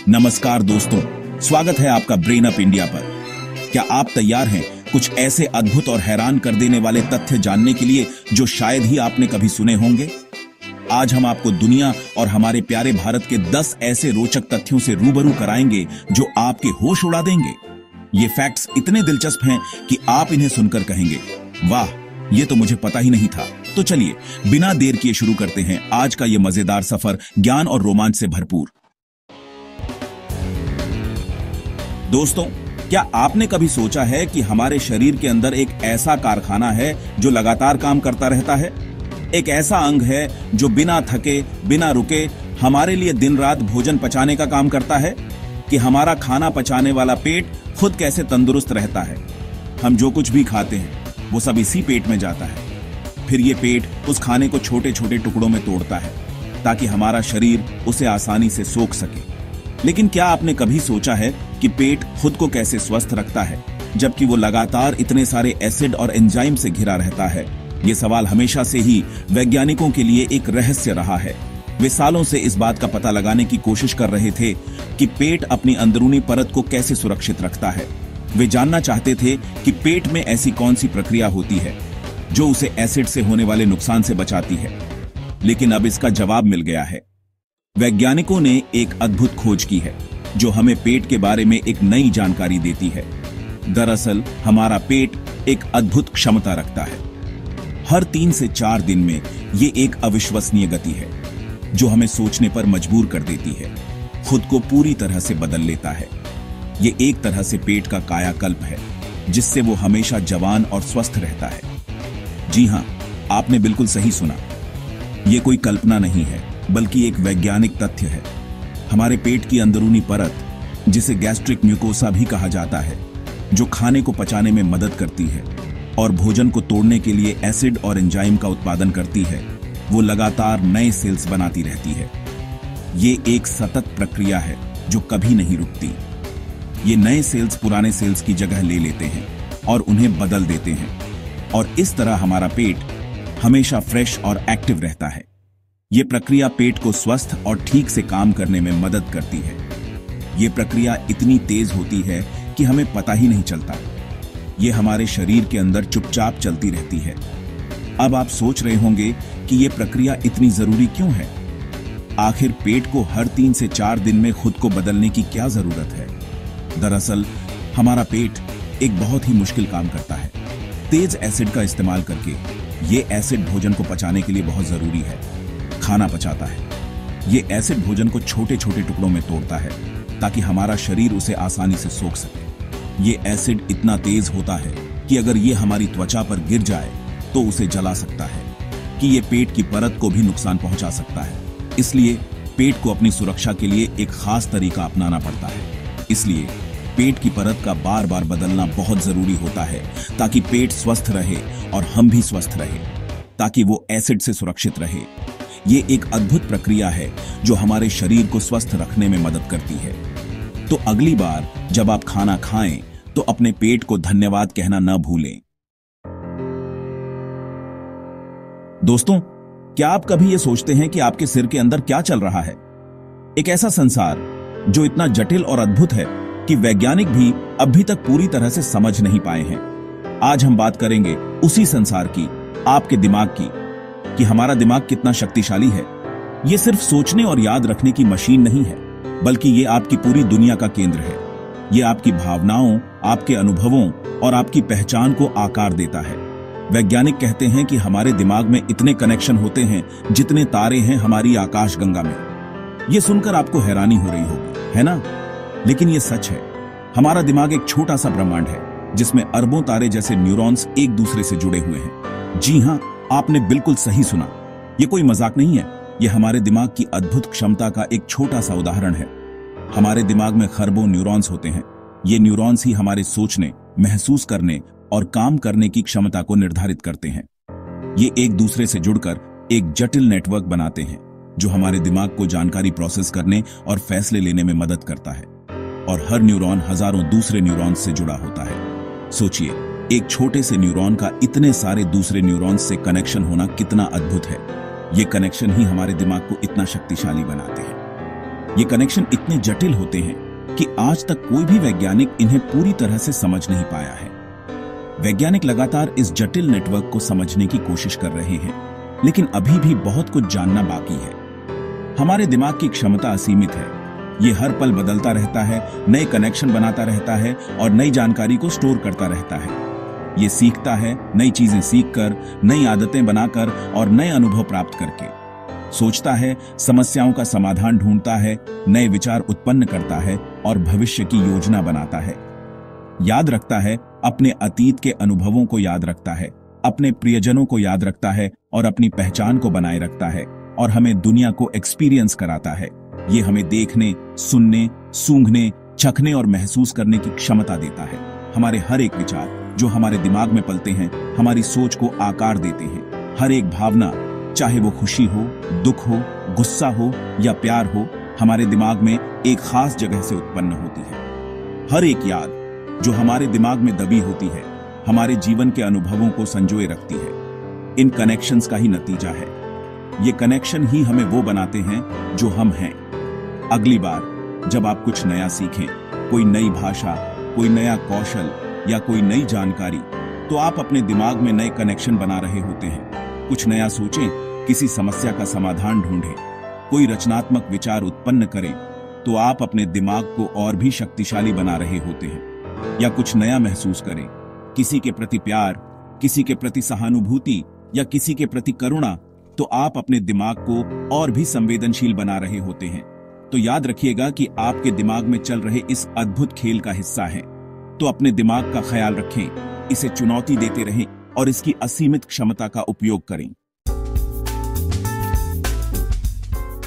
नमस्कार दोस्तों, स्वागत है आपका ब्रेन अप इंडिया पर। क्या आप तैयार हैं कुछ ऐसे अद्भुत और हैरान कर देने वाले तथ्य जानने के लिए जो शायद ही आपने कभी सुने होंगे? आज हम आपको दुनिया और हमारे प्यारे भारत के 10 ऐसे रोचक तथ्यों से रूबरू कराएंगे जो आपके होश उड़ा देंगे। ये फैक्ट्स इतने दिलचस्प हैं कि आप इन्हें सुनकर कहेंगे, वाह, ये तो मुझे पता ही नहीं था। तो चलिए बिना देर किए शुरू करते हैं आज का ये मजेदार सफर ज्ञान और रोमांच से भरपूर। दोस्तों, क्या आपने कभी सोचा है कि हमारे शरीर के अंदर एक ऐसा कारखाना है जो लगातार काम करता रहता है? एक ऐसा अंग है जो बिना थके, बिना रुके हमारे लिए दिन रात भोजन पचाने का काम करता है? कि हमारा खाना पचाने वाला पेट खुद कैसे तंदुरुस्त रहता है। हम जो कुछ भी खाते हैं वो सब इसी पेट में जाता है। फिर ये पेट उस खाने को छोटे छोटे टुकड़ों में तोड़ता है ताकि हमारा शरीर उसे आसानी से सोख सके। लेकिन क्या आपने कभी सोचा है कि पेट खुद को कैसे स्वस्थ रखता है जबकि वो लगातार इतने सारे एसिड और एंजाइम से घिरा रहता है? ये सवाल हमेशा से ही वैज्ञानिकों के लिए एक रहस्य रहा है। वे सालों से इस बात का पता लगाने की कोशिश कर रहे थे कि पेट अपनी अंदरूनी परत को कैसे सुरक्षित रखता है। वे जानना चाहते थे कि पेट में ऐसी कौन सी प्रक्रिया होती है जो उसे एसिड से होने वाले नुकसान से बचाती है। लेकिन अब इसका जवाब मिल गया है। वैज्ञानिकों ने एक अद्भुत खोज की है जो हमें पेट के बारे में एक नई जानकारी देती है। दरअसल हमारा पेट एक अद्भुत क्षमता रखता है। हर 3 से 4 दिन में ये एक अविश्वसनीय गति है जो हमें सोचने पर मजबूर कर देती है। खुद को पूरी तरह से बदल लेता है। ये एक तरह से पेट का कायाकल्प है जिससे वो हमेशा जवान और स्वस्थ रहता है। जी हां, आपने बिल्कुल सही सुना। ये कोई कल्पना नहीं है बल्कि एक वैज्ञानिक तथ्य है। हमारे पेट की अंदरूनी परत, जिसे गैस्ट्रिक म्यूकोसा भी कहा जाता है, जो खाने को पचाने में मदद करती है और भोजन को तोड़ने के लिए एसिड और एंजाइम का उत्पादन करती है, वो लगातार नए सेल्स बनाती रहती है। ये एक सतत प्रक्रिया है जो कभी नहीं रुकती। ये नए सेल्स पुराने सेल्स की जगह ले लेते हैं और उन्हें बदल देते हैं, और इस तरह हमारा पेट हमेशा फ्रेश और एक्टिव रहता है। ये प्रक्रिया पेट को स्वस्थ और ठीक से काम करने में मदद करती है। ये प्रक्रिया इतनी तेज होती है कि हमें पता ही नहीं चलता। ये हमारे शरीर के अंदर चुपचाप चलती रहती है। अब आप सोच रहे होंगे कि ये प्रक्रिया इतनी जरूरी क्यों है? आखिर पेट को हर 3 से 4 दिन में खुद को बदलने की क्या जरूरत है? दरअसल हमारा पेट एक बहुत ही मुश्किल काम करता है। तेज एसिड का इस्तेमाल करके ये एसिड भोजन को पचाने के लिए बहुत जरूरी है। खाना पचाता है। ये एसिड भोजन को छोटे छोटे टुकड़ों में तोड़ता है ताकि हमारा शरीर उसे आसानी से सोख सके। ये एसिड इतना तेज होता है कि अगर ये हमारी त्वचा पर गिर जाए तो उसे जला सकता है, कि ये पेट की परत को भी नुकसान पहुंचा सकता है। इसलिए पेट को अपनी सुरक्षा के लिए एक खास तरीका अपनाना पड़ता है। इसलिए पेट की परत का बार बार बदलना बहुत जरूरी होता है ताकि पेट स्वस्थ रहे और हम भी स्वस्थ रहे, ताकि वो एसिड से सुरक्षित रहे। ये एक अद्भुत प्रक्रिया है जो हमारे शरीर को स्वस्थ रखने में मदद करती है। तो अगली बार जब आप खाना खाएं तो अपने पेट को धन्यवाद कहना न भूलें। दोस्तों, क्या आप कभी ये सोचते हैं कि आपके सिर के अंदर क्या चल रहा है? एक ऐसा संसार जो इतना जटिल और अद्भुत है कि वैज्ञानिक भी अभी तक पूरी तरह से समझ नहीं पाए हैं। आज हम बात करेंगे उसी संसार की, आपके दिमाग की, कि हमारा दिमाग कितना शक्तिशाली है। ये सिर्फ सोचने और याद रखने की मशीन नहीं है, बल्कि ये आपकी पूरी दुनिया का केंद्र है। ये आपकी भावनाओं, आपके अनुभवों और आपकी पहचान को आकार देता है। वैज्ञानिक कहते हैं कि हमारे दिमाग में इतने कनेक्शन होते हैं जितने तारे हैं हमारी आकाशगंगा में। ये सुनकर आपको हैरानी हो रही होगी, है ना? लेकिन ये सच है। हमारा दिमाग एक छोटा सा ब्रह्मांड है जिसमें अरबों तारे जैसे न्यूरॉन्स एक दूसरे से जुड़े हुए हैं। जी हां, आपने बिल्कुल सही सुना। ये कोई मजाक नहीं है। ये हमारे दिमाग की अद्भुत क्षमता का एक छोटा सा उदाहरण है। हमारे दिमाग में खरबों न्यूरॉन्स होते हैं। ये न्यूरॉन्स ही हमारे सोचने, महसूस करने और काम करने की क्षमता को निर्धारित करते हैं। ये एक दूसरे से जुड़कर एक जटिल नेटवर्क बनाते हैं जो हमारे दिमाग को जानकारी प्रोसेस करने और फैसले लेने में मदद करता है। और हर न्यूरॉन हजारों दूसरे न्यूरॉन्स से जुड़ा होता है। सोचिए, एक छोटे से न्यूरॉन का इतने सारे दूसरे न्यूरॉन्स से कनेक्शन होना कितना अद्भुत है। ये कनेक्शन ही हमारे दिमाग को इतना शक्तिशाली बनाते हैं। ये कनेक्शन इतने जटिल होते हैं कि आज तक कोई भी वैज्ञानिक इन्हें पूरी तरह से समझ नहीं पाया है। वैज्ञानिक लगातार इस जटिल नेटवर्क को समझने की कोशिश कर रहे हैं, लेकिन अभी भी बहुत कुछ जानना बाकी है। हमारे दिमाग की क्षमता असीमित है। ये हर पल बदलता रहता है, नए कनेक्शन बनाता रहता है और नई जानकारी को स्टोर करता रहता है। ये सीखता है, नई चीजें सीखकर, नई आदतें बनाकर और नए अनुभव प्राप्त करके। सोचता है, समस्याओं का समाधान ढूंढता है, नए विचार उत्पन्न करता है और भविष्य की योजना बनाता है। याद रखता है, अपने अतीत के अनुभवों को याद रखता है, अपने प्रियजनों को याद रखता है और अपनी पहचान को बनाए रखता है और हमें दुनिया को एक्सपीरियंस कराता है। ये हमें देखने, सुनने, सूंघने, चखने और महसूस करने की क्षमता देता है। हमारे हर एक विचार जो हमारे दिमाग में पलते हैं, हमारी सोच को आकार देते हैं। हर एक भावना, चाहे वो खुशी हो, दुख हो, गुस्सा हो या प्यार हो, हमारे दिमाग में एक खास जगह से उत्पन्न होती है। हर एक याद जो हमारे दिमाग में दबी होती है, हमारे जीवन के अनुभवों को संजोए रखती है। इन कनेक्शंस का ही नतीजा है। ये कनेक्शन ही हमें वो बनाते हैं जो हम हैं। अगली बार जब आप कुछ नया सीखें, कोई नई भाषा, कोई नया कौशल या कोई नई जानकारी, तो आप अपने दिमाग में नए कनेक्शन बना रहे होते हैं। कुछ नया सोचें, किसी समस्या का समाधान ढूंढें, कोई रचनात्मक विचार उत्पन्न करें, तो आप अपने दिमाग को और भी शक्तिशाली बना रहे होते हैं। या कुछ नया महसूस करें, किसी के प्रति प्यार, किसी के प्रति सहानुभूति या किसी के प्रति करुणा, तो आप अपने दिमाग को और भी संवेदनशील बना रहे होते हैं। तो याद रखिएगा कि आपके दिमाग में चल रहे इस अद्भुत खेल का हिस्सा हैं। तो अपने दिमाग का ख्याल रखें, इसे चुनौती देते रहें और इसकी असीमित क्षमता का उपयोग करें।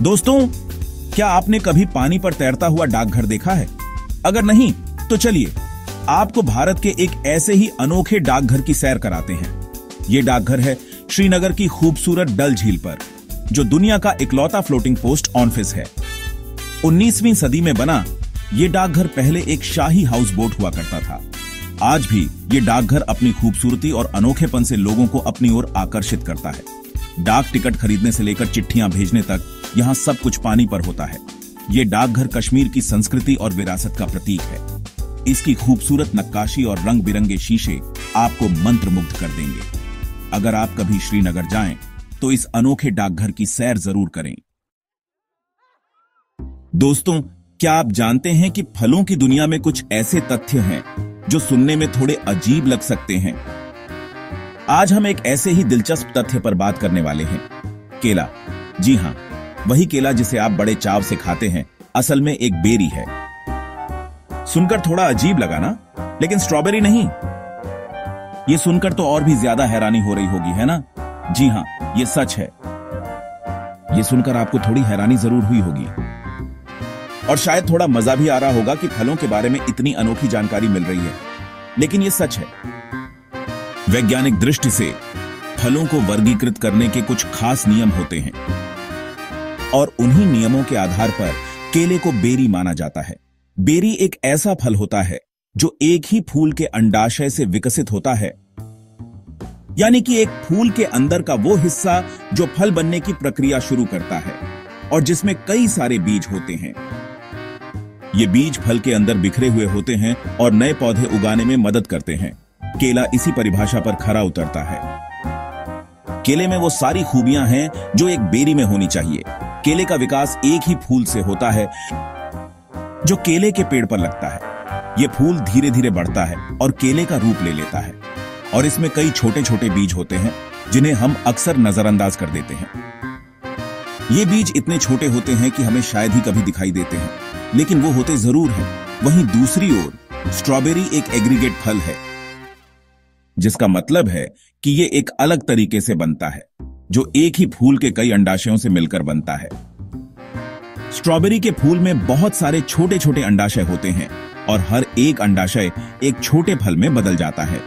दोस्तों, क्या आपने कभी पानी पर तैरता हुआ डाकघर देखा है? अगर नहीं, तो चलिए आपको भारत के एक ऐसे ही अनोखे डाकघर की सैर कराते हैं। ये डाकघर है श्रीनगर की खूबसूरत डल झील पर, जो दुनिया का इकलौता फ्लोटिंग पोस्ट ऑफिस है। 19वीं सदी में बना ये डाकघर पहले एक शाही हाउस बोट हुआ करता था। आज भी ये डाकघर अपनी खूबसूरती और अनोखेपन से लोगों को अपनी ओर आकर्षित करता है। डाक टिकट खरीदने से लेकर चिट्ठियां भेजने तक यहाँ सब कुछ पानी पर होता है। ये डाकघर कश्मीर की संस्कृति और विरासत का प्रतीक है। इसकी खूबसूरत नक्काशी और रंग बिरंगे शीशे आपको मंत्रमुग्ध कर देंगे। अगर आप कभी श्रीनगर जाएं, तो इस अनोखे डाकघर की सैर जरूर करें। दोस्तों, क्या आप जानते हैं कि फलों की दुनिया में कुछ ऐसे तथ्य हैं जो सुनने में थोड़े अजीब लग सकते हैं? आज हम एक ऐसे ही दिलचस्प तथ्य पर बात करने वाले हैं। केला। जी हां, वही केला जिसे आप बड़े चाव से खाते हैं, असल में एक बेरी है। सुनकर थोड़ा अजीब लगा ना? लेकिन स्ट्रॉबेरी नहीं। ये सुनकर तो और भी ज्यादा हैरानी हो रही होगी, है ना? जी हां, ये सच है। ये सुनकर आपको थोड़ी हैरानी जरूर हुई होगी और शायद थोड़ा मजा भी आ रहा होगा कि फलों के बारे में इतनी अनोखी जानकारी मिल रही है, लेकिन ये सच है। वैज्ञानिक दृष्टि से फलों को वर्गीकृत करने के कुछ खास नियम होते हैं और उन्हीं नियमों के आधार पर केले को बेरी माना जाता है। बेरी एक ऐसा फल होता है जो एक ही फूल के अंडाशय से विकसित होता है, यानी कि एक फूल के अंदर का वो हिस्सा जो फल बनने की प्रक्रिया शुरू करता है और जिसमें कई सारे बीज होते हैं। ये बीज फल के अंदर बिखरे हुए होते हैं और नए पौधे उगाने में मदद करते हैं। केला इसी परिभाषा पर खरा उतरता है। केले में वो सारी खूबियां हैं जो एक बेरी में होनी चाहिए। केले का विकास एक ही फूल से होता है जो केले के पेड़ पर लगता है। ये फूल धीरे धीरे बढ़ता है और केले का रूप ले लेता है और इसमें कई छोटे छोटे बीज होते हैं जिन्हें हम अक्सर नजरअंदाज कर देते हैं। ये बीज इतने छोटे होते हैं कि हमें शायद ही कभी दिखाई देते हैं, लेकिन वो होते जरूर हैं। वहीं दूसरी ओर स्ट्रॉबेरी एक एग्रीगेट फल है, जिसका मतलब है कि ये एक अलग तरीके से बनता है, जो एक ही फूल के कई अंडाशयों से मिलकर बनता है। स्ट्रॉबेरी के फूल में बहुत सारे छोटे छोटे अंडाशय होते हैं और हर एक अंडाशय एक छोटे फल में बदल जाता है।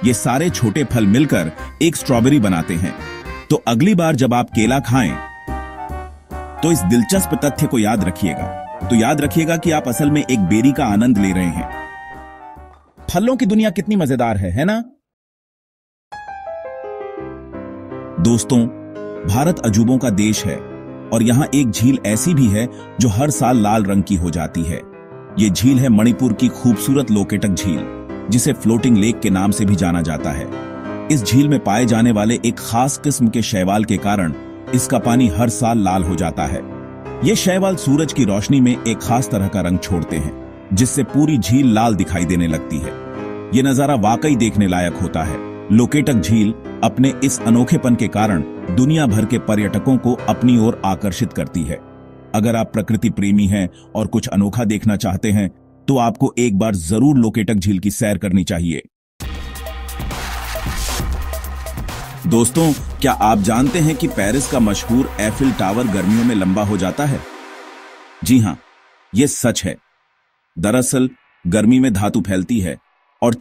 ये सारे छोटे फल मिलकर एक स्ट्रॉबेरी बनाते हैं। तो अगली बार जब आप केला खाएं, तो इस दिलचस्प तथ्य को याद रखिएगा। तो याद रखिएगा कि आप असल में एक बेरी का आनंद ले रहे हैं। फलों की दुनिया कितनी मजेदार है ना? दोस्तों, भारत अजूबों का देश है और यहाँ एक झील ऐसी भी है जो हर साल लाल रंग की हो जाती है। ये झील है मणिपुर की खूबसूरत लोकेटक झील, जिसे फ्लोटिंग लेक के नाम से भी जाना जाता है। इस झील में पाए जाने वाले एक खास किस्म के शैवाल के कारण इसका पानी हर साल लाल हो जाता है। ये शैवाल सूरज की रोशनी में एक खास तरह का रंग छोड़ते हैं, जिससे पूरी झील लाल दिखाई देने लगती है। ये नजारा वाकई देखने लायक होता है। लोकेटक झील अपने इस अनोखेपन के कारण दुनिया भर के पर्यटकों को अपनी ओर आकर्षित करती है। अगर आप प्रकृति प्रेमी हैं और कुछ अनोखा देखना चाहते हैं तो आपको एक बार जरूर लोकेटक झील की सैर करनी चाहिए। दोस्तों, क्या आप जानते हैं कि पेरिस का मशहूर एफिल टावर गर्मियों में लंबा हो जाता है? जी हां, यह सच है। दरअसल गर्मी में धातु फैलती है और